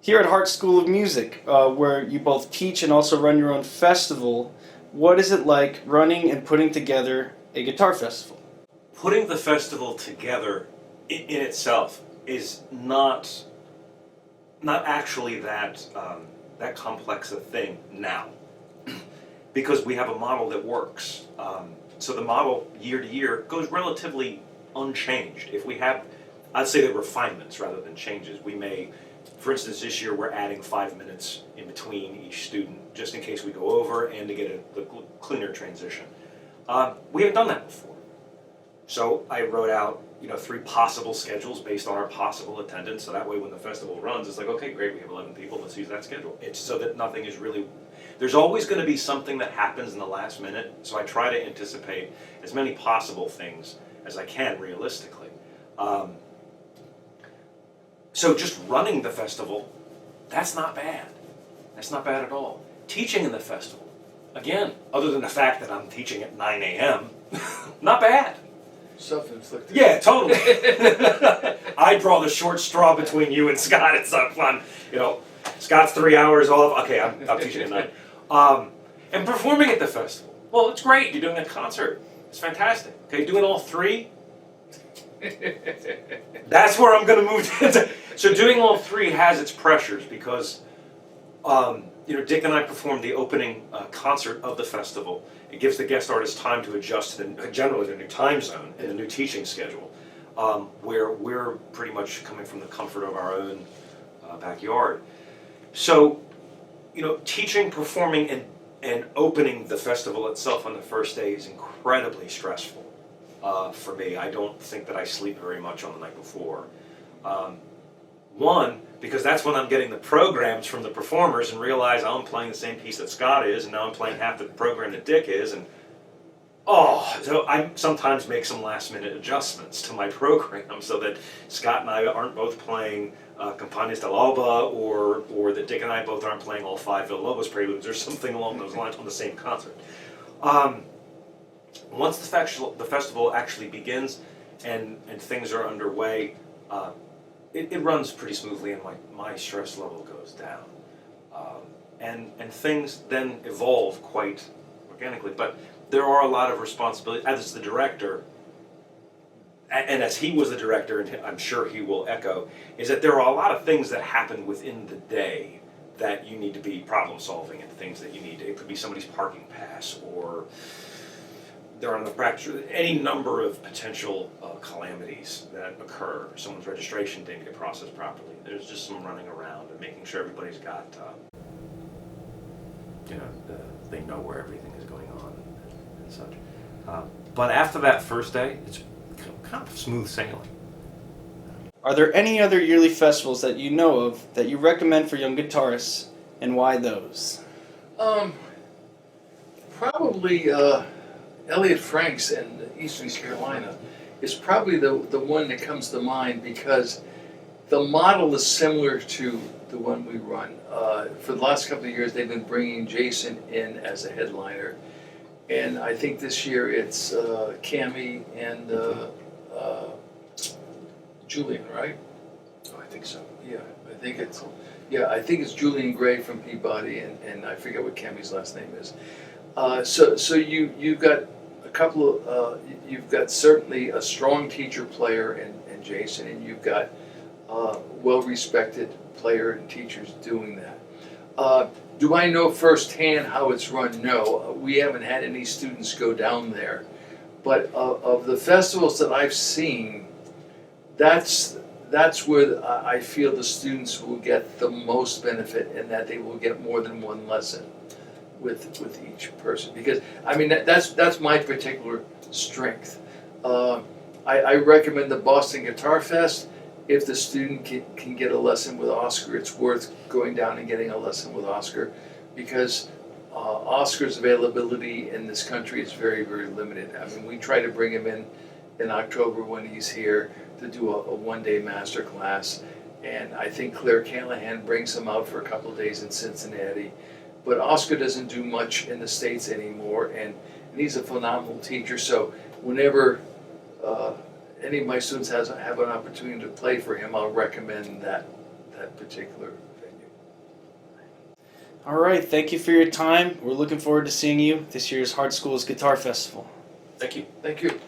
Here at Hartt School of Music, where you both teach and also run your own festival, what is it like running and putting together a guitar festival? Putting the festival together in itself is not actually that complex a thing now, because we have a model that works. So the model year to year goes relatively unchanged. If we have, I'd say they're refinements rather than changes. We may, for instance, this year we're adding 5 minutes in between each student, just in case we go over and to get a cleaner transition. We haven't done that before. So I wrote out, 3 possible schedules based on our possible attendance. So that way, when the festival runs, it's like, okay, great, we have 11 people. Let's use that schedule. It's so that nothing is really. There's always going to be something that happens in the last minute. So I try to anticipate as many possible things as I can realistically. So just running the festival, that's not bad. That's not bad at all. Teaching in the festival, again, other than the fact that I'm teaching at 9 a.m., not bad. Self-inflicted. Yeah, totally. I draw the short straw between you and Scott. It's not fun. Scott's 3 hours off. Okay, I'm teaching at 9. And performing at the festival. Well, it's great. You're doing a concert. It's fantastic. Okay, doing all 3. That's where I'm going to move to. So doing all 3 has its pressures because, Dick and I performed the opening concert of the festival. It gives the guest artist time to adjust to generally the new time zone and the new teaching schedule, where we're pretty much coming from the comfort of our own backyard. So, teaching, performing, and opening the festival itself on the first day is incredibly stressful for me. I don't think that I sleep very much on the night before. One, because that's when I'm getting the programs from the performers and realize I'm playing the same piece that Scott is, and now I'm playing half the program that Dick is, and so I sometimes make some last minute adjustments to my program so that Scott and I aren't both playing Campagnas del Alba, or that Dick and I both aren't playing all 5 Villalobos preludes or something along those lines on the same concert. Once the festival actually begins and things are underway, it runs pretty smoothly, and my stress level goes down. And things then evolve quite organically. But there are a lot of responsibilities. As the director, and as he was the director, and I'm sure he will echo, is that there are a lot of things that happen within the day that you need to be problem solving, and things that you need to, it could be somebody's parking pass, or they're on the practice, any number of potential calamities that occur. Someone's registration didn't get processed properly. There's just some running around and making sure everybody's got, they know where everything is going on and such. But after that first day, it's kind of smooth sailing. Are there any other yearly festivals that you know of that you recommend for young guitarists, and why those? Probably Elliot Franks in Eastern Carolina is probably the one that comes to mind, because the model is similar to the one we run. For the last couple of years, they've been bringing Jason in as a headliner, and I think this year it's Cami and Julian, right? Oh, I think so. Yeah, I think it's Julian Gray from Peabody, and I forget what Cami's last name is. So you've got a couple of you've got certainly a strong teacher player in Jason, and you've got well-respected player and teachers doing that. Do I know firsthand how it's run? No, we haven't had any students go down there, but of the festivals that I've seen, that's where I feel the students will get the most benefit, and that they will get more than one lesson with each person, because that's my particular strength. I recommend the Boston Guitar Fest. If the student can get a lesson with Oscar, it's worth going down and getting a lesson with Oscar, because Oscar's availability in this country is very, very limited. We try to bring him in October when he's here to do a one-day master class, and I think Claire Callahan brings him out for a couple of days in Cincinnati. But Oscar doesn't do much in the States anymore, and he's a phenomenal teacher. So whenever any of my students have an opportunity to play for him, I'll recommend that particular venue. All right, thank you for your time. We're looking forward to seeing you this year's Hartt School's Guitar Festival. Thank you. Thank you.